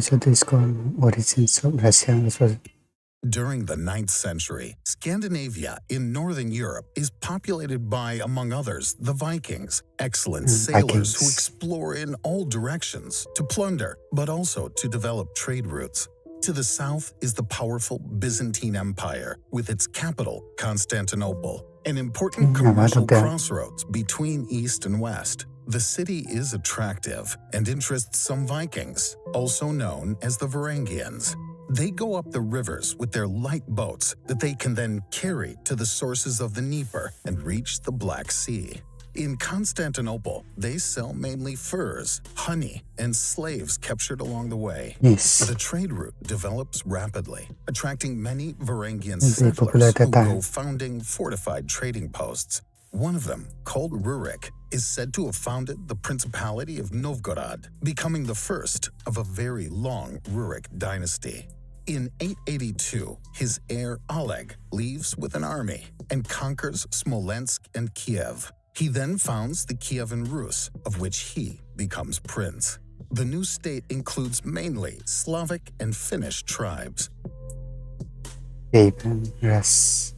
So this is called Origins of Russia. This was During the 9th century, Scandinavia in northern Europe is populated by, among others, the Vikings, excellent sailors who Vikings. explore in all directions to plunder, but also to develop trade routes. To the south is the powerful Byzantine Empire, with its capital, Constantinople, an important commercial crossroads between East and West. The city is attractive and interests some Vikings, also known as the Varangians. They go up the rivers with their light boats that they can then carry to the sources of the Dnieper and reach the Black Sea. In Constantinople, they sell mainly furs, honey, and slaves captured along the way. Yes. The trade route develops rapidly, attracting many Varangian Very popular settlers at that who time. go founding fortified trading posts. One of them, called Rurik, is said to have founded the Principality of Novgorod, becoming the first of a very long Rurik dynasty. In 882, his heir Oleg leaves with an army and conquers Smolensk and Kiev. He then founds the Kievan Rus, of which he becomes prince. The new state includes mainly Slavic and Finnish tribes. Yes.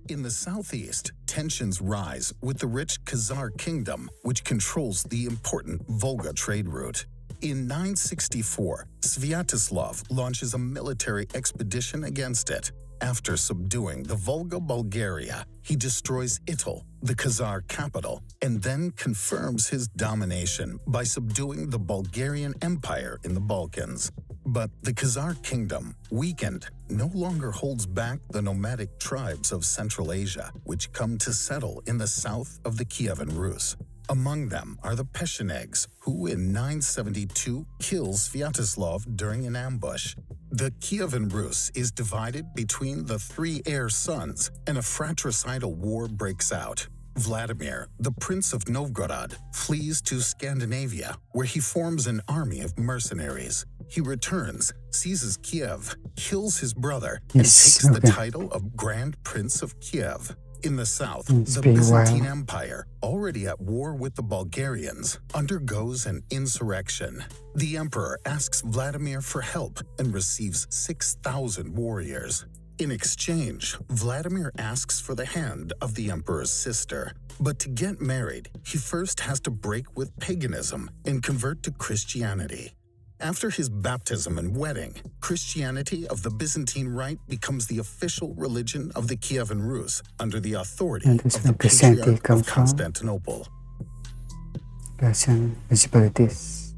In the southeast, tensions rise with the rich Khazar kingdom, which controls the important Volga trade route. In 964, Sviatoslav launches a military expedition against it. After subduing the Volga Bulgaria, he destroys Ityl, the Khazar capital, and then confirms his domination by subduing the Bulgarian Empire in the Balkans. But the Khazar kingdom, weakened, no longer holds back the nomadic tribes of Central Asia, which come to settle in the south of the Kievan Rus. Among them are the Pechenegs, who in 972 kill Sviatoslav during an ambush. The Kievan Rus is divided between the three heir sons, and a fratricidal war breaks out. Vladimir, the Prince of Novgorod, flees to Scandinavia, where he forms an army of mercenaries. He returns, seizes Kiev, kills his brother, and takes the title of Grand Prince of Kiev. In the south, the Byzantine Empire, already at war with the Bulgarians, undergoes an insurrection. The emperor asks Vladimir for help and receives 6,000 warriors. In exchange, Vladimir asks for the hand of the emperor's sister. But to get married, he first has to break with paganism and convert to Christianity. After his baptism and wedding, Christianity of the Byzantine Rite becomes the official religion of the Kievan Rus under the authority of the Patriarch of Constantinople. Russian municipalities.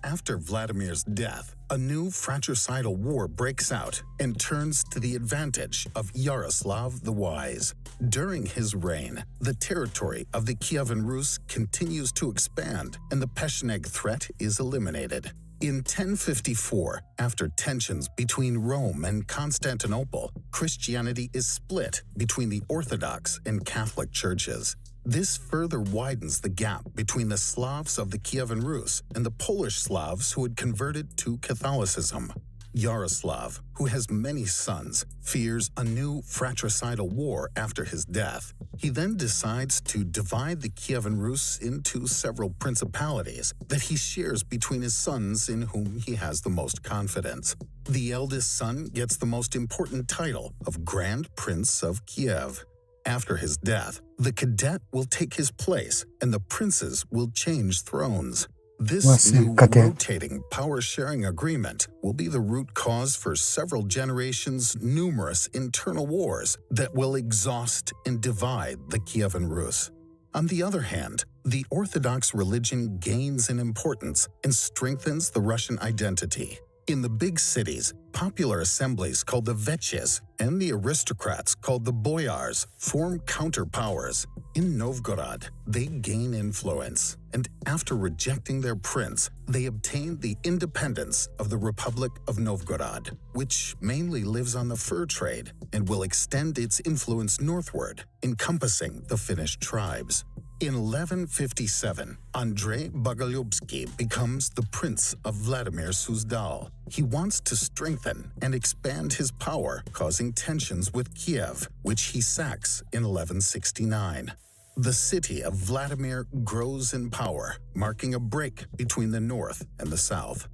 After Vladimir's death, a new fratricidal war breaks out and turns to the advantage of Yaroslav the Wise. During his reign, the territory of the Kievan Rus continues to expand and the Pecheneg threat is eliminated. In 1054, after tensions between Rome and Constantinople, Christianity is split between the Orthodox and Catholic churches. This further widens the gap between the Slavs of the Kievan Rus and the Polish Slavs who had converted to Catholicism. Yaroslav, who has many sons, fears a new fratricidal war after his death. He then decides to divide the Kievan Rus into several principalities that he shares between his sons in whom he has the most confidence. The eldest son gets the most important title of Grand Prince of Kiev. After his death, the cadet will take his place and the princes will change thrones. This new rotating power-sharing agreement will be the root cause for several generations' numerous internal wars that will exhaust and divide the Kievan Rus. On the other hand, the Orthodox religion gains in importance and strengthens the Russian identity. In the big cities, popular assemblies called the Veches and the aristocrats called the Boyars form counterpowers. In Novgorod, they gain influence, and after rejecting their prince, they obtain the independence of the Republic of Novgorod, which mainly lives on the fur trade and will extend its influence northward, encompassing the Finnish tribes. In 1157, Andrei Bogolyubsky becomes the Prince of Vladimir Suzdal. He wants to strengthen and expand his power, causing tensions with Kiev, which he sacks in 1169. The city of Vladimir grows in power, marking a break between the north and the south.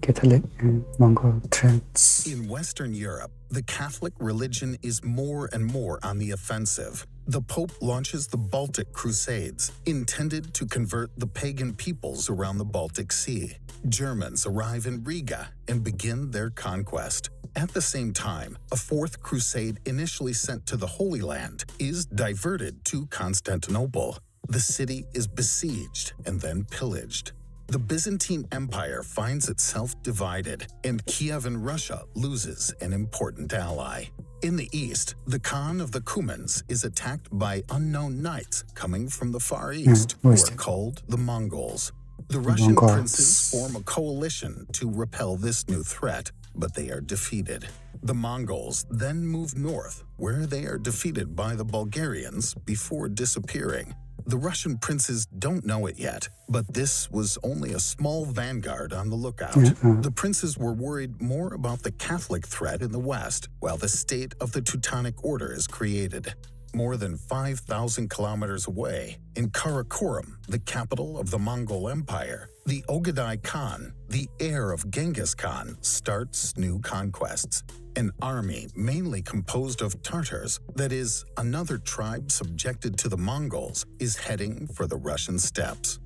Catholic and Mongol threats. In Western Europe, the Catholic religion is more and more on the offensive. The Pope launches the Baltic Crusades, intended to convert the pagan peoples around the Baltic Sea. Germans arrive in Riga and begin their conquest. At the same time, a fourth crusade initially sent to the Holy Land is diverted to Constantinople. The city is besieged and then pillaged. The Byzantine Empire finds itself divided, and Kievan Russia loses an important ally. In the east, the Khan of the Cumans is attacked by unknown knights coming from the Far East, who are called the Mongols. The Russian princes form a coalition to repel this new threat, but they are defeated. The Mongols then move north, where they are defeated by the Bulgarians before disappearing. The Russian princes don't know it yet, but this was only a small vanguard on the lookout. The princes were worried more about the Catholic threat in the west, while the state of the Teutonic Order is created. More than 5,000 kilometers away, in Karakoram, the capital of the Mongol Empire, the Ogidai Khan, the heir of Genghis Khan, starts new conquests. An army mainly composed of Tartars, that is, another tribe subjected to the Mongols, is heading for the Russian steppes.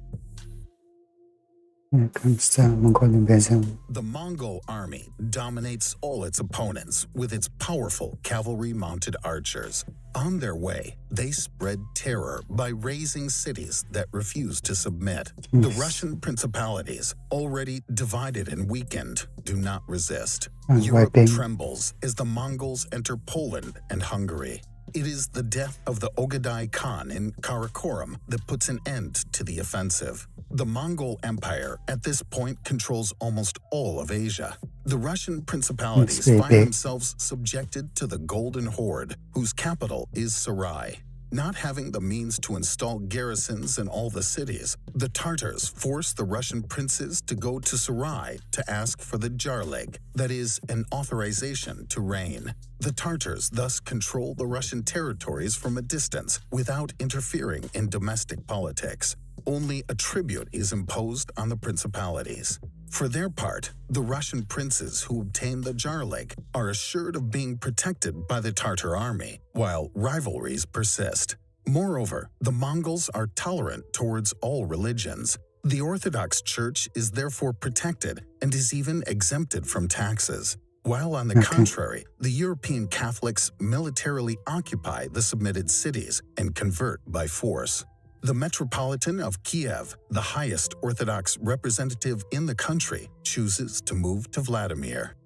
Here comes the Mongol invasion. The Mongol army dominates all its opponents with its powerful cavalry-mounted archers. On their way, they spread terror by razing cities that refuse to submit. The Russian principalities, already divided and weakened, do not resist. Europe trembles as the Mongols enter Poland and Hungary. It is the death of the Ogidai Khan in Karakoram that puts an end to the offensive. The Mongol Empire at this point controls almost all of Asia. The Russian principalities find themselves subjected to the Golden Horde, whose capital is Sarai. Not having the means to install garrisons in all the cities, the Tartars force the Russian princes to go to Sarai to ask for the Jarlig, that is, an authorization to reign. The Tartars thus control the Russian territories from a distance without interfering in domestic politics. Only a tribute is imposed on the principalities. For their part, the Russian princes who obtain the Jarlig are assured of being protected by the Tartar army, while rivalries persist. Moreover, the Mongols are tolerant towards all religions. The Orthodox Church is therefore protected and is even exempted from taxes. While on the contrary, the European Catholics militarily occupy the submitted cities and convert by force. The Metropolitan of Kiev, the highest Orthodox representative in the country, chooses to move to Vladimir.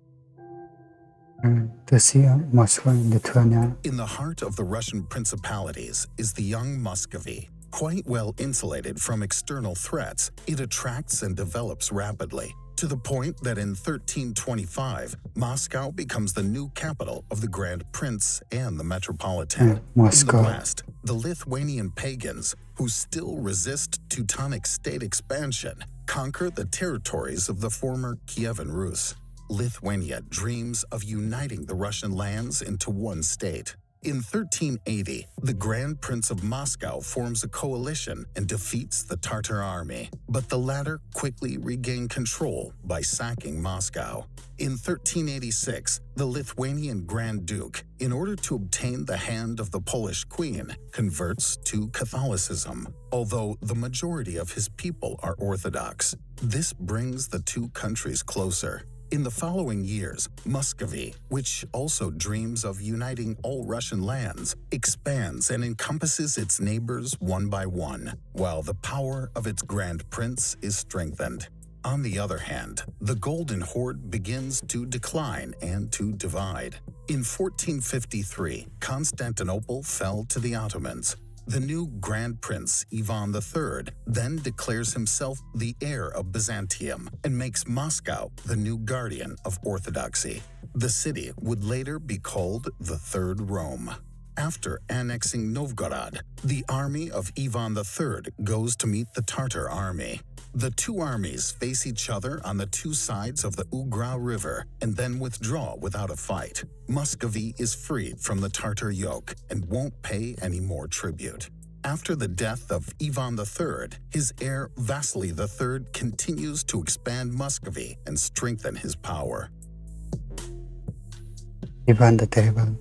The Sea of Moscow in Lithuania. In the heart of the Russian principalities is the young Muscovy. Quite well insulated from external threats, it attracts and develops rapidly, to the point that in 1325, Moscow becomes the new capital of the Grand Prince and the Metropolitan. In the west, the Lithuanian pagans, who still resist Teutonic state expansion, conquer the territories of the former Kievan Rus. Lithuania dreams of uniting the Russian lands into one state. In 1380, the Grand Prince of Moscow forms a coalition and defeats the Tartar army, but the latter quickly regain control by sacking Moscow. In 1386, the Lithuanian Grand Duke, in order to obtain the hand of the Polish Queen, converts to Catholicism, although the majority of his people are Orthodox. This brings the two countries closer. In the following years, Muscovy, which also dreams of uniting all Russian lands, expands and encompasses its neighbors one by one, while the power of its Grand Prince is strengthened. On the other hand, the Golden Horde begins to decline and to divide. In 1453, Constantinople fell to the Ottomans. The new Grand Prince Ivan III then declares himself the heir of Byzantium and makes Moscow the new guardian of Orthodoxy. The city would later be called the Third Rome. After annexing Novgorod, the army of Ivan III goes to meet the Tartar army. The two armies face each other on the two sides of the Ugra River and then withdraw without a fight. Muscovy is freed from the Tartar yoke and won't pay any more tribute. After the death of Ivan III, his heir Vasily III continues to expand Muscovy and strengthen his power. Ivan the Terrible.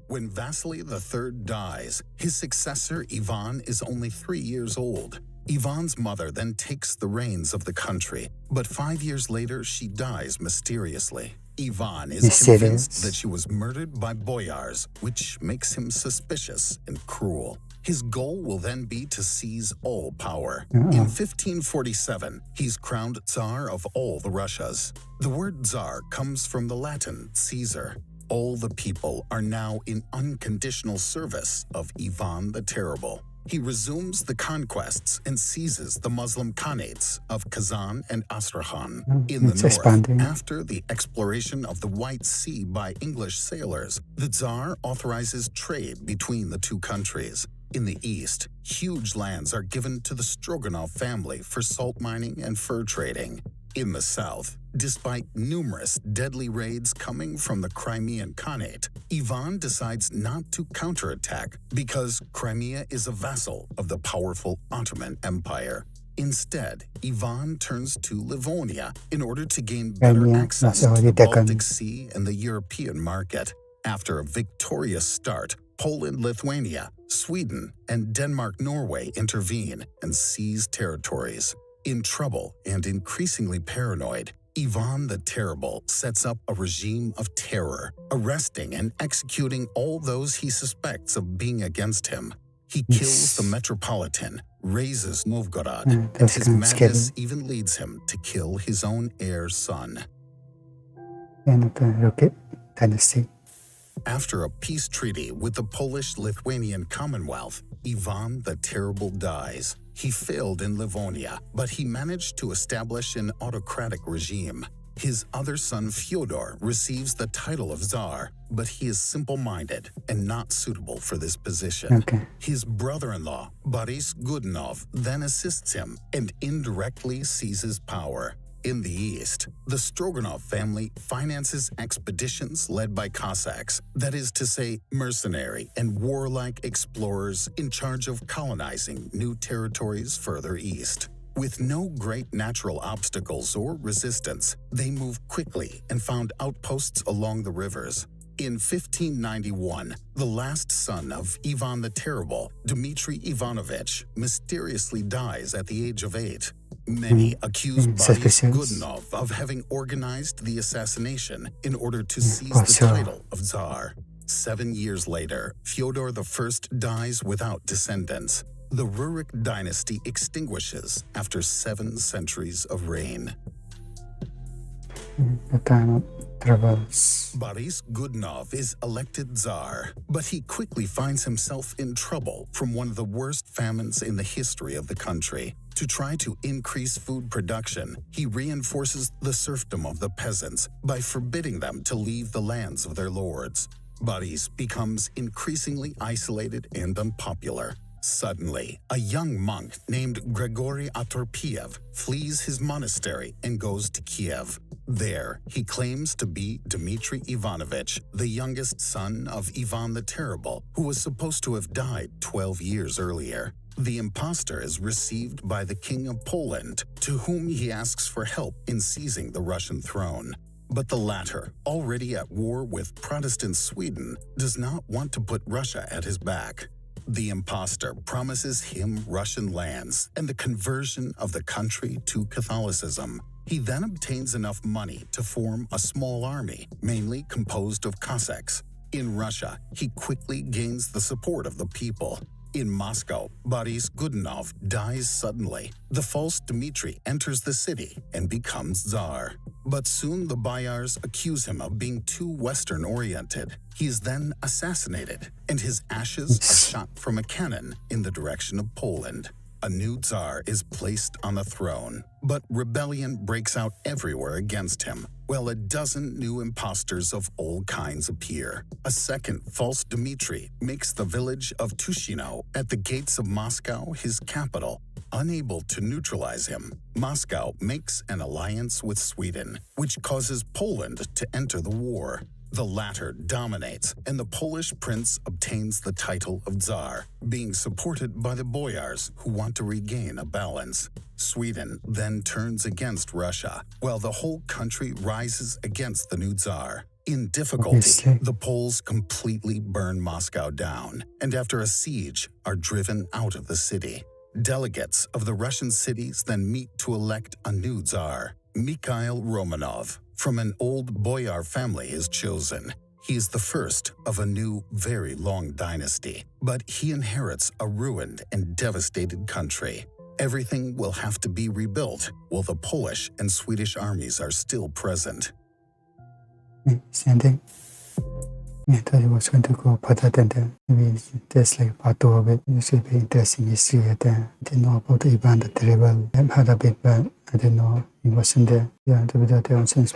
When Vasily III dies, his successor Ivan is only 3 years old. Ivan's mother then takes the reins of the country, but 5 years later she dies mysteriously. Ivan is convinced that she was murdered by boyars, which makes him suspicious and cruel. His goal will then be to seize all power. In 1547, he's crowned Tsar of all the Russias. The word Tsar comes from the Latin Caesar. All the people are now in unconditional service of Ivan the Terrible. He resumes the conquests and seizes the Muslim Khanates of Kazan and Astrakhan. In the north, after the exploration of the White Sea by English sailors, the Tsar authorizes trade between the two countries. In the east, huge lands are given to the Stroganoff family for salt mining and fur trading. In the south, despite numerous deadly raids coming from the Crimean Khanate, Ivan decides not to counterattack because Crimea is a vassal of the powerful Ottoman Empire. Instead, Ivan turns to Livonia in order to gain better access to the Baltic Sea and the European market. After a victorious start, Poland, Lithuania, Sweden, and Denmark-Norway intervene and seize territories. In trouble and increasingly paranoid, Ivan the Terrible sets up a regime of terror, arresting and executing all those he suspects of being against him. He kills the Metropolitan, razes Novgorod, and his madness even leads him to kill his own heir son. Dynasty. After a peace treaty with the Polish-Lithuanian Commonwealth, Ivan the Terrible dies. He failed in Livonia, but he managed to establish an autocratic regime. His other son Fyodor receives the title of Tsar, but he is simple-minded and not suitable for this position. His brother-in-law, Boris Godunov, then assists him and indirectly seizes power. In the east, the Stroganoff family finances expeditions led by Cossacks, that is to say, mercenary and warlike explorers in charge of colonizing new territories further east. With no great natural obstacles or resistance, they moved quickly and found outposts along the rivers. In 1591, the last son of Ivan the Terrible, Dmitry Ivanovich, mysteriously dies at the age of 8. Many accuse Boris Godunov of having organized the assassination in order to seize the title of Tsar. 7 years later, Fyodor I dies without descendants. The Rurik dynasty extinguishes after 7 centuries of reign. The time of troubles. Boris Godunov is elected Tsar, but he quickly finds himself in trouble from one of the worst famines in the history of the country. To try to increase food production, he reinforces the serfdom of the peasants by forbidding them to leave the lands of their lords. Boris becomes increasingly isolated and unpopular. Suddenly, a young monk named Grigory Atorpiev flees his monastery and goes to Kiev. There, he claims to be Dmitry Ivanovich, the youngest son of Ivan the Terrible, who was supposed to have died 12 years earlier. The impostor is received by the King of Poland, to whom he asks for help in seizing the Russian throne. But the latter, already at war with Protestant Sweden, does not want to put Russia at his back. The impostor promises him Russian lands and the conversion of the country to Catholicism. He then obtains enough money to form a small army, mainly composed of Cossacks. In Russia, he quickly gains the support of the people. In Moscow, Boris Godunov dies suddenly. The false Dmitry enters the city and becomes Tsar. But soon the boyars accuse him of being too Western-oriented. He is then assassinated, and his ashes are shot from a cannon in the direction of Poland. A new Tsar is placed on the throne, but rebellion breaks out everywhere against him, while a dozen new impostors of all kinds appear. A second false Dmitry makes the village of Tushino at the gates of Moscow his capital. Unable to neutralize him, Moscow makes an alliance with Sweden, which causes Poland to enter the war. The latter dominates, and the Polish prince obtains the title of Tsar, being supported by the boyars who want to regain a balance. Sweden then turns against Russia, while the whole country rises against the new Tsar. In difficulty, Obviously. the Poles completely burn Moscow down, and after a siege, are driven out of the city. Delegates of the Russian cities then meet to elect a new Tsar. Mikhail Romanov, from an old boyar family, is chosen. He is the first of a new, very long dynasty, but he inherits a ruined and devastated country. Everything will have to be rebuilt, while the Polish and Swedish armies are still present. Same thing. I thought it was going to go further than that. Maybe there's like part 2 of it. It should be interesting history there. I didn't know about Ivan the Terrible. I've heard of it, but I didn't know it wasn't there. Yeah, the video there on sense.